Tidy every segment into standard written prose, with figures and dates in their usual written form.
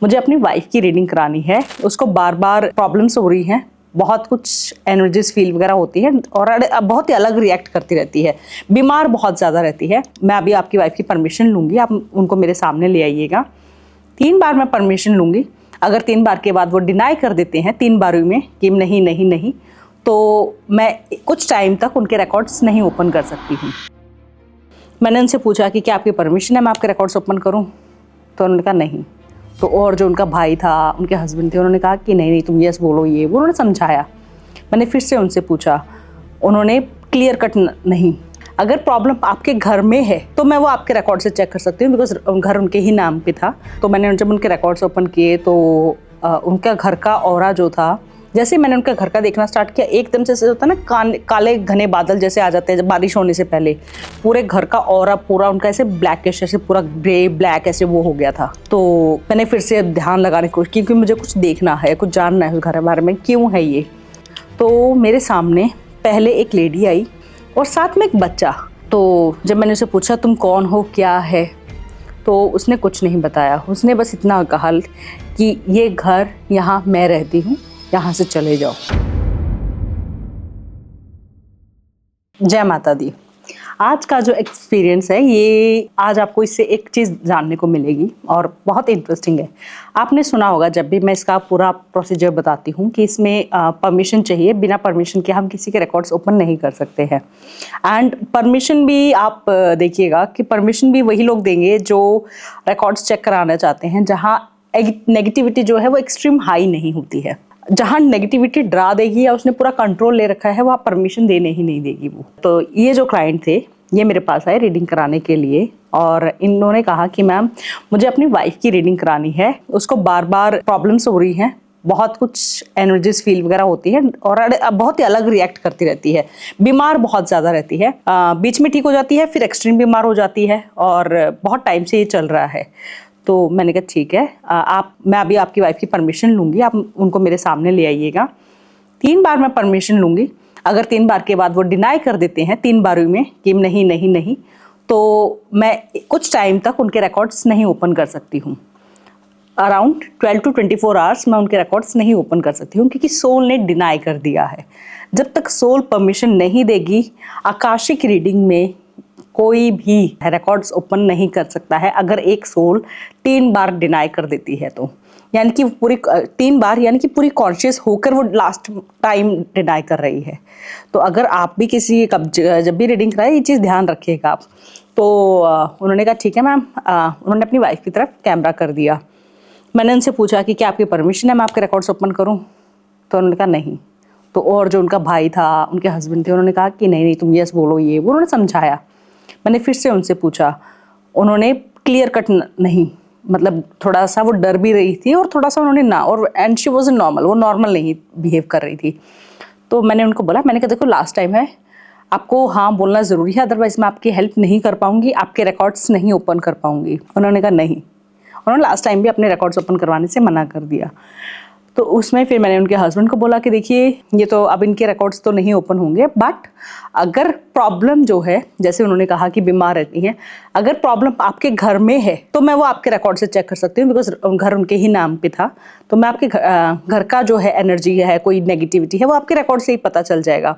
मुझे अपनी वाइफ की रीडिंग करानी है। उसको बार बार प्रॉब्लम्स हो रही हैं, बहुत कुछ एनर्जीज फील वगैरह होती है और बहुत ही अलग रिएक्ट करती रहती है, बीमार बहुत ज़्यादा रहती है। मैं अभी आपकी वाइफ की परमिशन लूँगी, आप उनको मेरे सामने ले आइएगा। 3 बार मैं परमिशन लूँगी। अगर 3 बार के बाद वो डिनाई कर देते हैं 3 बार में कि नहीं नहीं नहीं, तो मैं कुछ टाइम तक उनके रिकॉर्ड्स नहीं ओपन कर सकती हूँ। मैंने उनसे पूछा कि क्या आपकी परमिशन है मैं आपके रिकॉर्ड्स ओपन करूँ, तो उन्होंने कहा नहीं। तो और जो उनका भाई था, उनके हस्बैंड थे, उन्होंने कहा कि नहीं नहीं तुम यस बोलो, ये वो उन्होंने समझाया। मैंने फिर से उनसे पूछा, उन्होंने क्लियर कट नहीं। अगर प्रॉब्लम आपके घर में है तो मैं वो आपके रिकॉर्ड से चेक कर सकती हूँ, बिकॉज घर उनके ही नाम पे था। तो मैंने जब उनके रिकॉर्ड्स ओपन किए तो उनका घर का ऑरा जो था, जैसे मैंने उनका घर का देखना स्टार्ट किया, एकदम से होता है ना काले घने बादल जैसे आ जाते हैं जब बारिश होने से पहले, पूरे घर का ऑरा पूरा उनका ऐसे ब्लैकिश, ऐसे पूरा ग्रे ब्लैक ऐसे वो हो गया था। तो मैंने फिर से ध्यान लगाने की कोशिश की, क्योंकि मुझे कुछ देखना है, कुछ जानना है उस घर के बारे में, क्यों है ये। तो मेरे सामने पहले एक लेडी आई और साथ में एक बच्चा। तो जब मैंने उसे पूछा तुम कौन हो, क्या है, तो उसने कुछ नहीं बताया। उसने बस इतना कहा कि ये घर, यहाँ मैं रहती हूँ, यहाँ से चले जाओ। जय माता दी। आज का जो एक्सपीरियंस है ये, आज आपको इससे एक चीज़ जानने को मिलेगी और बहुत इंटरेस्टिंग है। आपने सुना होगा जब भी मैं इसका पूरा प्रोसीजर बताती हूँ कि इसमें परमिशन चाहिए, बिना परमिशन के हम किसी के रिकॉर्ड्स ओपन नहीं कर सकते हैं। एंड परमिशन भी आप देखिएगा कि परमिशन भी वही लोग देंगे जो रिकॉर्ड्स चेक कराना चाहते हैं, जहाँ नेगेटिविटी जो है वो एक्सट्रीम हाई नहीं होती है। जहाँ नेगेटिविटी डरा देगी या उसने पूरा कंट्रोल ले रखा है, वहाँ परमिशन देने ही नहीं देगी वो। तो ये जो क्लाइंट थे, ये मेरे पास आए रीडिंग कराने के लिए और इन्होंने कहा कि मैम मुझे अपनी वाइफ की रीडिंग करानी है। उसको बार बार प्रॉब्लम्स हो रही हैं, बहुत कुछ एनर्जीज फील वगैरह होती है और बहुत ही अलग रिएक्ट करती रहती है, बीमार बहुत ज़्यादा रहती है। बीच में ठीक हो जाती है, फिर एक्सट्रीम बीमार हो जाती है और बहुत टाइम से ये चल रहा है। तो मैंने कहा ठीक है, मैं अभी आपकी वाइफ की परमिशन लूँगी, आप उनको मेरे सामने ले आइएगा। 3 बार मैं परमिशन लूँगी। अगर 3 बार के बाद वो डिनाई कर देते हैं 3 बार में कि नहीं नहीं नहीं, तो मैं कुछ टाइम तक उनके रिकॉर्ड्स नहीं ओपन कर सकती हूँ। अराउंड 12 to 24 आवर्स मैं उनके रिकॉर्ड्स नहीं ओपन कर सकती हूँ, क्योंकि सोल ने डिनाई कर दिया है। जब तक सोल परमिशन नहीं देगी, आकाशिक रीडिंग में कोई भी रिकॉर्ड्स ओपन नहीं कर सकता है। अगर एक सोल 3 बार डिनाई कर देती है तो, यानी कि पूरी 3 बार, यानी कि पूरी कॉन्शियस होकर वो लास्ट टाइम डिनाई कर रही है। तो अगर आप भी किसी जब भी रीडिंग कराए ये चीज़ ध्यान रखिएगा आप। तो उन्होंने कहा ठीक है मैम। उन्होंने अपनी वाइफ की तरफ कैमरा कर दिया। मैंने उनसे पूछा कि क्या आपकी परमिशन है मैं आपके रिकॉर्ड्स ओपन करूँ, तो उन्होंने कहा नहीं। तो और जो उनका भाई था, उनके हस्बैंड थे, उन्होंने कहा कि नहीं नहीं तुम यस बोलो, ये वो उन्होंने समझाया। मैंने फिर से उनसे पूछा, उन्होंने क्लियर कट नहीं, मतलब थोड़ा सा वो डर भी रही थी और थोड़ा सा उन्होंने ना, और एंड शी वाज नॉर्मल, वो नॉर्मल नहीं बिहेव कर रही थी। तो मैंने उनको बोला, मैंने कहा देखो लास्ट टाइम है, आपको हाँ बोलना ज़रूरी है, अदरवाइज मैं आपकी हेल्प नहीं कर पाऊंगी, आपके रिकॉर्ड्स नहीं ओपन कर पाऊंगी। उन्होंने कहा नहीं। उन्होंने लास्ट टाइम भी अपने रिकॉर्ड्स ओपन करवाने से मना कर दिया। तो उसमें फिर मैंने उनके हस्बैंड को बोला कि देखिए ये तो अब इनके रिकॉर्ड्स तो नहीं ओपन होंगे, बट अगर प्रॉब्लम जो है, जैसे उन्होंने कहा कि बीमार रहती हैं, अगर प्रॉब्लम आपके घर में है तो मैं वो आपके रिकॉर्ड से चेक कर सकती हूँ, बिकॉज घर उनके ही नाम पे था। तो मैं आपके घर का जो है एनर्जी है, कोई नेगेटिविटी है, वो आपके रिकॉर्ड से ही पता चल जाएगा।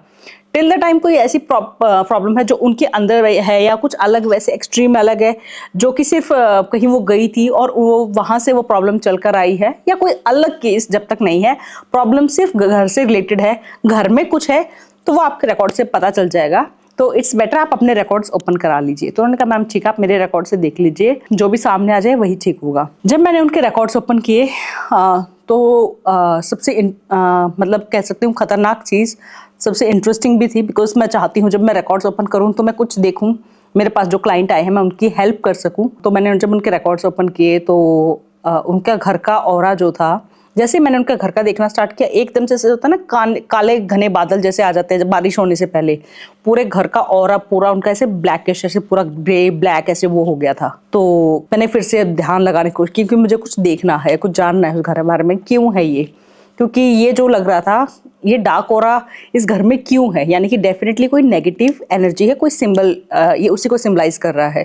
टिल द टाइम कोई ऐसी प्रॉब्लम है जो उनके अंदर है, या कुछ अलग वैसे एक्सट्रीम अलग है, जो कि सिर्फ कहीं वो गई थी और वो वहाँ से वो प्रॉब्लम चल कर आई है, या कोई अलग केस जब तक नहीं है, प्रॉब्लम सिर्फ घर से रिलेटेड है, घर में कुछ है, तो वो आपके रिकॉर्ड से पता चल जाएगा। तो इट्स बेटर आप अपने रिकॉर्ड्स ओपन करा लीजिए। तो उन्होंने कहा मैम ठीक है, आप मेरे रिकॉर्ड से देख लीजिए, जो भी सामने आ जाए वही ठीक होगा। जब मैंने उनके रिकॉर्ड्स ओपन किए तो सबसे मतलब कह सकती हूँ खतरनाक चीज़, सबसे इंटरेस्टिंग भी थी, बिकॉज मैं चाहती हूँ जब मैं रिकॉर्ड्स ओपन करूँ तो मैं कुछ देखूँ, मेरे पास जो क्लाइंट आए हैं मैं उनकी हेल्प कर सकूँ। तो मैंने जब उनके रिकॉर्ड्स ओपन किए तो उनका घर का ऑरा जो था, जैसे मैंने उनका घर का देखना स्टार्ट किया, एकदम से होता है ना काले घने बादल जैसे आ जाते हैं जब बारिश होने से पहले, पूरे घर का ऑरा पूरा उनका ऐसे ब्लैकिश, ऐसे पूरा ग्रे ब्लैक ऐसे वो हो गया था। तो मैंने फिर से ध्यान लगाने की कोशिश की, क्योंकि मुझे कुछ देखना है, कुछ जानना है उस घर के बारे में, क्यों है ये, क्योंकि ये जो लग रहा था, ये डार्क ऑरा इस घर में क्यों है, यानी कि डेफिनेटली कोई नेगेटिव एनर्जी है, कोई सिंबल ये उसी को सिंबलाइज कर रहा है।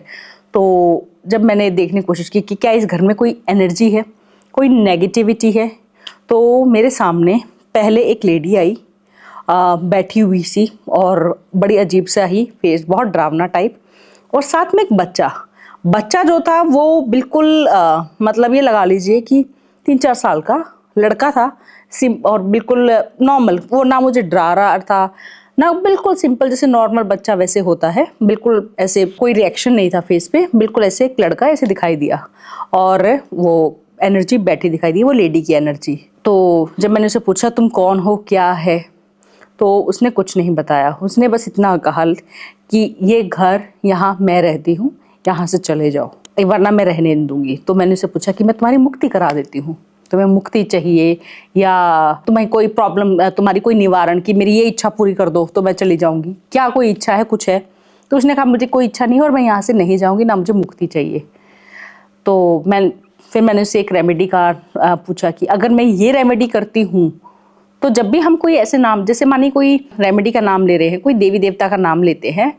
तो जब मैंने देखने की कोशिश की कि क्या इस घर में कोई एनर्जी है, कोई नेगेटिविटी है। तो मेरे सामने पहले एक लेडी आई, बैठी हुई सी और बड़ी अजीब सा ही फेस, बहुत डरावना टाइप, और साथ में एक बच्चा। बच्चा जो था वो बिल्कुल मतलब ये लगा लीजिए कि 3-4 साल का लड़का था, और बिल्कुल नॉर्मल, वो ना मुझे डरा रहा था ना, बिल्कुल सिंपल जैसे नॉर्मल बच्चा वैसे होता है, बिल्कुल ऐसे कोई रिएक्शन नहीं था फेस पे, बिल्कुल ऐसे एक लड़का ऐसे दिखाई दिया और वो एनर्जी बैठी दिखाई दी, वो लेडी की एनर्जी। तो जब मैंने उसे पूछा तुम कौन हो, क्या है, तो उसने कुछ नहीं बताया। उसने बस इतना कहा कि ये घर यहाँ मैं रहती हूँ, यहाँ से चले जाओ, वरना मैं रहने नहीं दूंगी। तो मैंने उसे पूछा कि मैं तुम्हारी मुक्ति करा देती हूँ, तुम्हें मुक्ति चाहिए या तुम्हें कोई प्रॉब्लम, तुम्हारी कोई निवारण, कि मेरी ये इच्छा पूरी कर दो तो मैं चली जाऊंगी, क्या कोई इच्छा है, कुछ है? तो उसने कहा मुझे कोई इच्छा नहीं और मैं यहाँ से नहीं जाऊंगी, ना मुझे मुक्ति चाहिए। तो फिर मैंने उससे एक रेमेडी का पूछा कि अगर मैं ये रेमेडी करती हूँ तो जब भी हम कोई ऐसे नाम, जैसे मानिए कोई रेमेडी का नाम ले रहे हैं, कोई देवी देवता का नाम लेते हैं,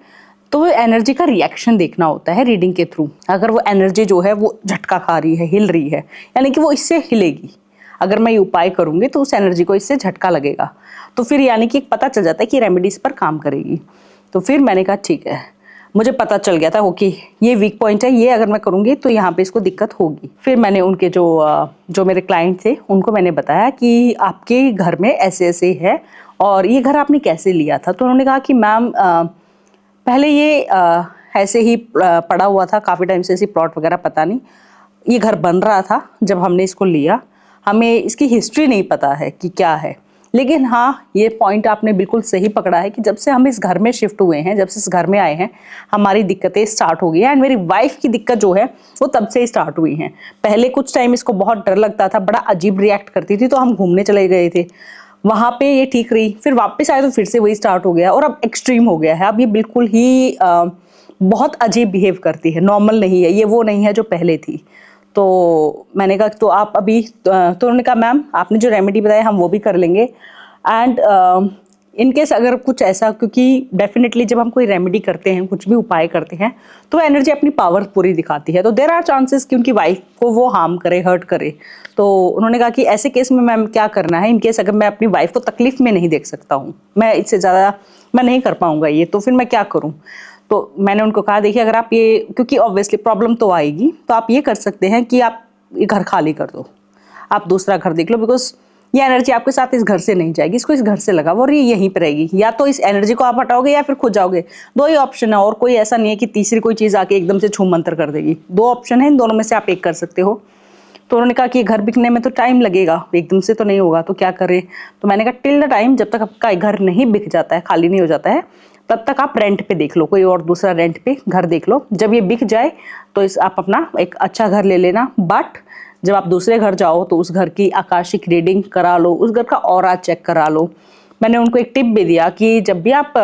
तो वो एनर्जी का रिएक्शन देखना होता है रीडिंग के थ्रू। अगर वो एनर्जी जो है वो झटका खा रही है, हिल रही है, यानी कि वो इससे हिलेगी। अगर मैं ये उपाय करूंगी तो उस एनर्जी को इससे झटका लगेगा, तो फिर यानी कि पता चल जाता है कि रेमेडी इस पर काम करेगी। तो फिर मैंने कहा ठीक है, मुझे पता चल गया था ओके ये वीक पॉइंट है, ये अगर मैं करूंगी तो यहाँ पे इसको दिक्कत होगी। फिर मैंने उनके जो मेरे क्लाइंट थे उनको मैंने बताया कि आपके घर में ऐसे ऐसे है और ये घर आपने कैसे लिया था। तो उन्होंने कहा कि मैम पहले ये ऐसे ही पड़ा हुआ था, काफ़ी टाइम से ऐसी प्लॉट वगैरह पता नहीं, ये घर बन रहा था जब हमने इसको लिया, हमें इसकी हिस्ट्री नहीं पता है कि क्या है। लेकिन हाँ, ये पॉइंट आपने बिल्कुल सही पकड़ा है कि जब से हम इस घर में शिफ्ट हुए हैं, जब से इस घर में आए हैं, हमारी दिक्कतें स्टार्ट हो गई हैं। एंड मेरी वाइफ की दिक्कत जो है वो तब से ही स्टार्ट हुई हैं। पहले कुछ टाइम इसको बहुत डर लगता था, बड़ा अजीब रिएक्ट करती थी, तो हम घूमने चले गए थे, वहाँ पे ये ठीक रही, फिर वापस आए तो फिर से वही स्टार्ट हो गया और अब एक्सट्रीम हो गया है। अब ये बिल्कुल ही बहुत अजीब बिहेव करती है, नॉर्मल नहीं है, ये वो नहीं है जो पहले थी। तो मैंने कहा तो आप अभी, तो उन्होंने कहा मैम आपने जो रेमेडी बताया हम वो भी कर लेंगे। एंड इनकेस अगर कुछ ऐसा, क्योंकि डेफिनेटली जब हम कोई रेमेडी करते हैं, कुछ भी उपाय करते हैं, तो एनर्जी अपनी पावर पूरी दिखाती है, तो देयर आर चांसेस कि उनकी वाइफ को वो हार्म करे, हर्ट करे। तो उन्होंने कहा कि ऐसे केस में मैम क्या करना है, इनकेस अगर मैं अपनी वाइफ को तकलीफ में नहीं देख सकता हूँ, मैं इससे ज़्यादा मैं नहीं कर पाऊंगा ये, तो फिर मैं क्या करूँ। तो मैंने उनको कहा देखिए अगर आप ये, क्योंकि ऑब्वियसली प्रॉब्लम तो आएगी, तो आप ये कर सकते हैं कि आप ये घर खाली कर दो, आप दूसरा घर देख लो, बिकॉज ये एनर्जी आपके साथ इस घर से नहीं जाएगी, इसको इस घर से लगाओ और ये यहीं पर रहेगी। या तो इस एनर्जी को आप हटाओगे या फिर खुद जाओगे, दो ही ऑप्शन है, और कोई ऐसा नहीं है कि तीसरी कोई चीज़ आके एकदम से छू मंतर कर देगी। दो ऑप्शन है, इन दोनों में से आप एक कर सकते हो। तो उन्होंने कहा कि घर बिकने में तो टाइम लगेगा, एकदम से तो नहीं होगा, तो क्या करें। तो मैंने कहा टिल द टाइम जब तक आपका घर नहीं बिक जाता है, खाली नहीं हो जाता है, तब तक आप रेंट पे देख लो, कोई और दूसरा रेंट पे घर देख लो। जब ये बिक जाए तो आप अपना एक अच्छा घर ले लेना, बट जब आप दूसरे घर जाओ तो उस घर की आकाशिक रीडिंग करा लो, उस घर का ऑरा चेक करा लो। मैंने उनको एक टिप भी दिया कि जब भी आप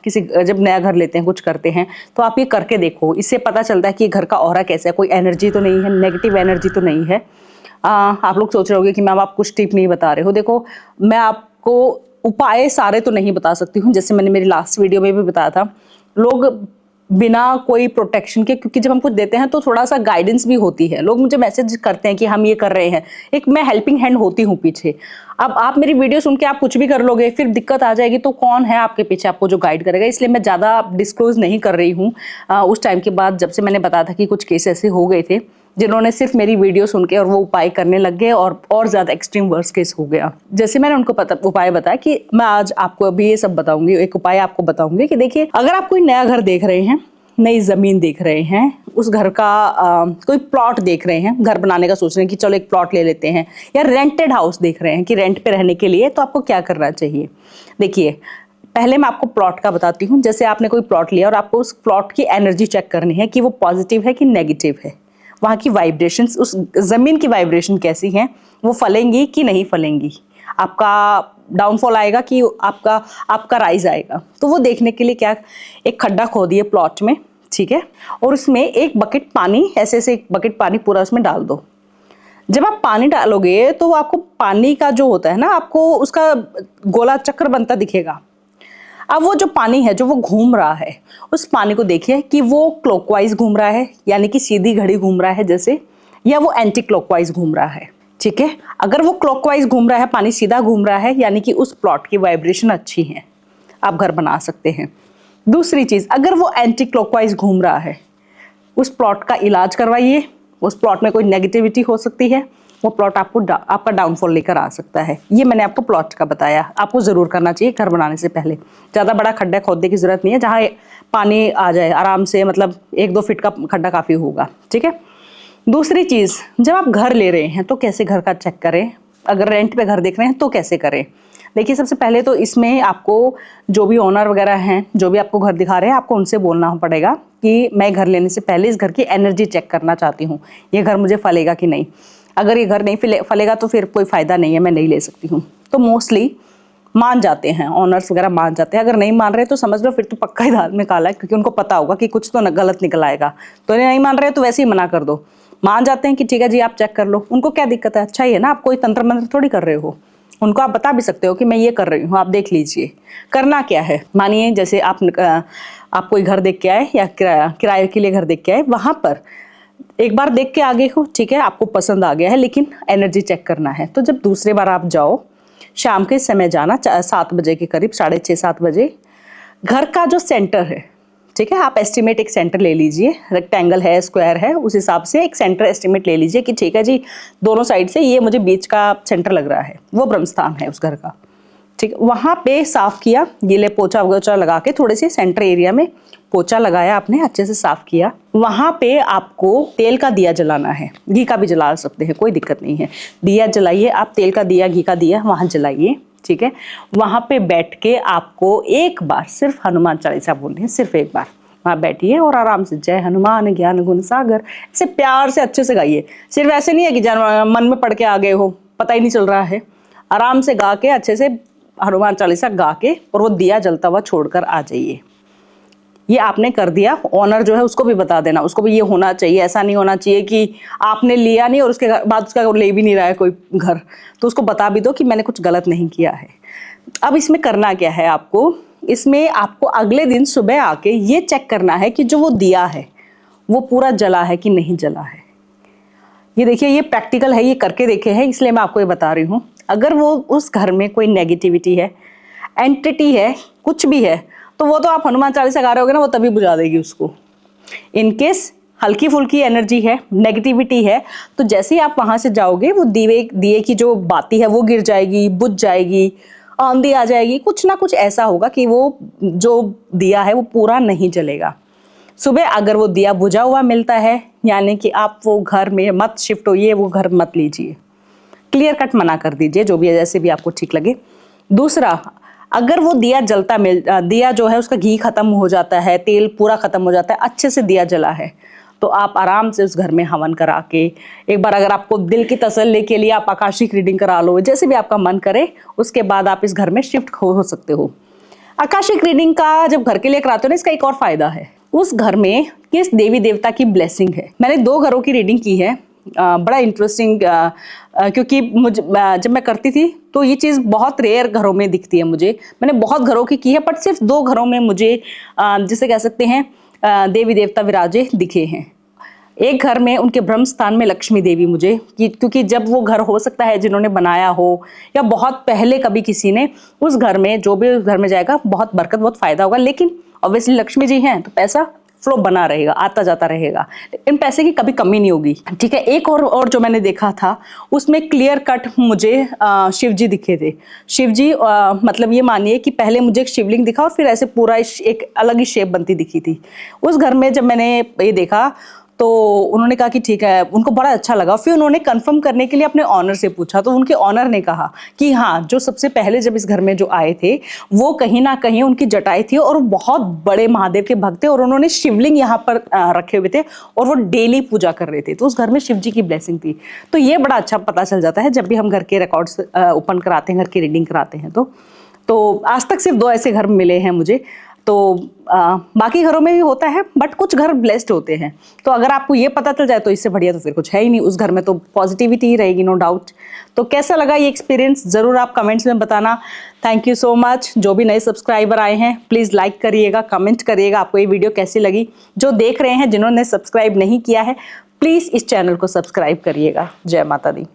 जब नया घर लेते हैं, कुछ करते हैं, तो आप ये करके देखो, इससे पता चलता है कि घर का ऑरा कैसा है, कोई एनर्जी तो नहीं है, नेगेटिव एनर्जी तो नहीं है। आप लोग सोच रहे होंगे कि मैम आप कुछ टिप नहीं बता रहे हो। देखो, मैं आपको उपाय सारे तो नहीं बता सकती हूँ, जैसे मैंने मेरी लास्ट वीडियो में भी बताया था, लोग बिना कोई प्रोटेक्शन के, क्योंकि जब हम कुछ देते हैं तो थोड़ा सा गाइडेंस भी होती है, लोग मुझे मैसेज करते हैं कि हम ये कर रहे हैं, एक मैं हेल्पिंग हैंड होती हूँ पीछे। अब आप मेरी वीडियो सुन के आप कुछ भी कर लोगे, फिर दिक्कत आ जाएगी, तो कौन है आपके पीछे आपको जो गाइड करेगा। इसलिए मैं ज़्यादा डिस्क्लोज नहीं कर रही हूँ। उस टाइम के बाद जब से मैंने बताया था कि कुछ केस ऐसे हो गए थे जिन्होंने सिर्फ मेरी वीडियो सुन के और वो उपाय करने लग गए, और ज़्यादा एक्सट्रीम वर्स्ट केस हो गया। जैसे मैंने उनको उपाय बताया कि मैं आज आपको अभी ये सब बताऊंगी, एक उपाय आपको बताऊंगी कि देखिए अगर आप कोई नया घर देख रहे हैं, नई ज़मीन देख रहे हैं, उस घर का कोई प्लॉट देख रहे हैं, घर बनाने का सोच रहे हैं कि चलो एक प्लॉट ले लेते हैं, या रेंटेड हाउस देख रहे हैं कि रेंट पे रहने के लिए, तो आपको क्या करना चाहिए। देखिए, पहले मैं आपको प्लॉट का बताती हूँ। जैसे आपने कोई प्लॉट लिया और आपको उस प्लॉट की एनर्जी चेक करनी है कि वो पॉजिटिव है कि नेगेटिव है, वहाँ की वाइब्रेशंस, उस ज़मीन की वाइब्रेशन कैसी हैं, वो फलेंगी कि नहीं फलेंगी, आपका डाउनफॉल आएगा कि आपका राइज आएगा। तो वो देखने के लिए क्या, एक खड्डा खोदिए प्लॉट में, ठीक है, और उसमें एक बकेट पानी, ऐसे एक बकेट पानी पूरा उसमें डाल दो। जब आप पानी डालोगे तो आपको पानी का जो होता है ना, आपको उसका गोला चक्र बनता दिखेगा। अब वो जो पानी है जो वो घूम रहा है, उस पानी को देखिए कि वो क्लॉकवाइज घूम रहा है, यानी कि सीधी घड़ी घूम रहा है जैसे, या वो एंटी क्लॉकवाइज घूम रहा है। ठीक है। अगर वो क्लॉकवाइज घूम रहा है, पानी सीधा घूम रहा है, यानी कि उस प्लॉट की वाइब्रेशन अच्छी है, आप घर बना सकते हैं। दूसरी चीज, अगर वो एंटी क्लॉकवाइज घूम रहा है, उस प्लॉट का इलाज करवाइए। उस प्लॉट में कोई नेगेटिविटी हो सकती है, वो प्लॉट आपका डाउनफॉल लेकर आ सकता है। ये मैंने आपको प्लॉट का बताया, आपको जरूर करना चाहिए घर बनाने से पहले। ज्यादा बड़ा खड्डा खोदने की जरूरत नहीं है, जहाँ पानी आ जाए आराम से, मतलब 1-2 फीट का खड्डा काफी होगा, ठीक है। दूसरी चीज, जब आप घर ले रहे हैं तो कैसे घर का चेक करें, अगर रेंट पे घर देख रहे हैं तो कैसे करें। देखिए, सबसे पहले तो इसमें आपको जो भी ओनर वगैरह हैं, जो भी आपको घर दिखा रहे हैं, आपको उनसे बोलना पड़ेगा कि मैं घर लेने से पहले इस घर की एनर्जी चेक करना चाहती हूँ, ये घर मुझे फलेगा कि नहीं। अगर ये घर नहीं फलेगा तो फिर कोई फायदा नहीं है, मैं नहीं ले सकती हूँ। तो मोस्टली मान जाते हैं, ओनर्स वगैरह मान जाते हैं। अगर नहीं मान रहे तो समझ लो फिर तो पक्का ही दाल में काला है, क्योंकि उनको पता होगा कि कुछ तो गलत निकल आएगा। तो नहीं मान रहे तो वैसे ही मना कर दो। मान जाते हैं कि ठीक है जी, आप चेक कर लो, उनको क्या दिक्कत है, अच्छा ही है ना, आप कोई तंत्र मंत्र थोड़ी कर रहे हो। उनको आप बता भी सकते हो कि मैं ये कर रही हूँ, आप देख लीजिए। करना क्या है, मानिए जैसे आप कोई घर देख के आए या किराए के लिए घर देख के आए, वहां पर एक बार देख के आ गए हो, ठीक है, आपको पसंद आ गया है, लेकिन एनर्जी चेक करना है। तो जब दूसरे बार आप जाओ, शाम के समय जाना, 7 बजे के करीब, 6:30-7 बजे, घर का जो सेंटर है, ठीक है, आप एस्टिमेट एक सेंटर ले लीजिए, रेक्टेंगल है, स्क्वायर है, उस हिसाब से एक सेंटर एस्टिमेट ले लीजिए कि ठीक है जी, दोनों साइड से ये मुझे बीच का सेंटर लग रहा है, वो ब्रह्मस्थान है उस घर का, ठीक है। वहां पे साफ किया, गीले पोछा वोछा लगा के, थोड़े से सेंटर एरिया में पोछा लगाया आपने, अच्छे से साफ किया। वहां पे आपको तेल का दिया जलाना है, घी का भी जला सकते हैं, कोई दिक्कत नहीं है। दिया जलाइए आप, तेल का दिया, घी का दिया वहां जलाइए, ठीक है। वहां पे बैठ के आपको एक बार सिर्फ हनुमान चालीसा बोलनी है, सिर्फ एक बार। वहां बैठिए और आराम से जय हनुमान ज्ञान गुण सागर ऐसे प्यार से अच्छे से गाइए। सिर्फ ऐसे नहीं है कि मन में पढ़ के आ गए हो, पता ही नहीं चल रहा है। आराम से गा के, अच्छे से हनुमान चालीसा गा के, और वो दिया जलता हुआ छोड़कर आ जाइए। ये आपने कर दिया, ऑनर जो है उसको भी बता देना, उसको भी ये होना चाहिए। ऐसा नहीं होना चाहिए कि आपने लिया नहीं और उसके बाद उसका ले भी नहीं रहा है कोई घर, तो उसको बता भी दो कि मैंने कुछ गलत नहीं किया है। अब इसमें करना क्या है आपको, इसमें आपको अगले दिन सुबह आके ये चेक करना है कि जो वो दिया है वो पूरा जला है कि नहीं जला है। ये देखिए, ये प्रैक्टिकल है, ये करके देखे हैं, इसलिए मैं आपको ये बता रही हूँ। अगर वो उस घर में कोई नेगेटिविटी है, एंटिटी है, कुछ भी है, तो वो तो आप हनुमान चालीसा गा रहे होगे ना, वो तभी बुझा देगी उसको। इनकेस हल्की फुल्की एनर्जी है, नेगेटिविटी है, तो जैसे ही आप वहां से जाओगे, वो दिए की जो बाती है वो गिर जाएगी, बुझ जाएगी, आंधी आ जाएगी, कुछ ना कुछ ऐसा होगा कि वो जो दिया है वो पूरा नहीं जलेगा। सुबह अगर वो दिया बुझा हुआ मिलता है, यानी कि आप वो घर में मत शिफ्ट होइए, वो घर मत लीजिए, क्लियर कट मना कर दीजिए, जो भी है, जैसे भी आपको ठीक लगे। दूसरा, अगर वो दिया जो है उसका घी खत्म हो जाता है, तेल पूरा खत्म हो जाता है, अच्छे से दिया जला है, तो आप आराम से उस घर में हवन करा के, एक बार अगर आपको दिल की तसल्ली के लिए आप आकाशिक रीडिंग करा लो, जैसे भी आपका मन करे, उसके बाद आप इस घर में शिफ्ट हो सकते हो। आकाशिक रीडिंग का जब घर के लिए कराते हो ना, इसका एक और फायदा है, उस घर में किस देवी देवता की ब्लेसिंग है। मैंने 2 घरों की रीडिंग की है, बड़ा इंटरेस्टिंग, क्योंकि मुझे जब मैं करती थी तो ये चीज़ बहुत रेयर घरों में दिखती है मुझे। मैंने बहुत घरों की है, बट सिर्फ 2 घरों में मुझे जिसे कह सकते हैं देवी देवता विराजे दिखे हैं। एक घर में उनके ब्रह्म स्थान में लक्ष्मी देवी मुझे, क्योंकि जब वो घर हो सकता है जिन्होंने बनाया हो, या बहुत पहले कभी किसी ने, उस घर में जो भी उस घर में जाएगा बहुत बरकत, बहुत फायदा होगा। लेकिन ऑब्वियसली लक्ष्मी जी हैं तो पैसा फ्लो बना रहेगा, आता जाता रहेगा, इन पैसे की कभी कमी नहीं होगी, ठीक है। एक और जो मैंने देखा था, उसमें क्लियर कट मुझे शिव जी दिखे थे। शिव जी मतलब ये मानिए कि पहले मुझे एक शिवलिंग दिखा और फिर ऐसे पूरा एक अलग ही शेप बनती दिखी थी। उस घर में जब मैंने ये देखा तो उन्होंने कहा कि ठीक है, उनको बड़ा अच्छा लगा। फिर उन्होंने कंफर्म करने के लिए अपने ऑनर से पूछा, तो उनके ऑनर ने कहा कि हाँ, जो सबसे पहले जब इस घर में जो आए थे, वो कहीं ना कहीं उनकी जटाई थी और वो बहुत बड़े महादेव के भक्त थे, और उन्होंने शिवलिंग यहाँ पर रखे हुए थे और वो डेली पूजा कर रहे थे, तो उस घर में शिव जी की ब्लेसिंग थी। तो ये बड़ा अच्छा पता चल जाता है जब भी हम घर के रिकॉर्ड्स ओपन कराते हैं, घर की रीडिंग कराते हैं। तो आज तक सिर्फ 2 ऐसे घर मिले हैं मुझे, तो बाकी घरों में भी होता है, बट कुछ घर ब्लेस्ड होते हैं। तो अगर आपको ये पता चल जाए तो इससे बढ़िया तो फिर कुछ है ही नहीं। उस घर में तो पॉजिटिविटी ही रहेगी, नो डाउट। तो कैसा लगा ये एक्सपीरियंस, ज़रूर आप कमेंट्स में बताना। Thank you so much. जो भी नए सब्सक्राइबर आए हैं, प्लीज़ लाइक करिएगा, कमेंट करिएगा आपको ये वीडियो कैसी लगी। जो देख रहे हैं, जिन्होंने सब्सक्राइब नहीं किया है, प्लीज़ इस चैनल को सब्सक्राइब करिएगा। जय माता दी।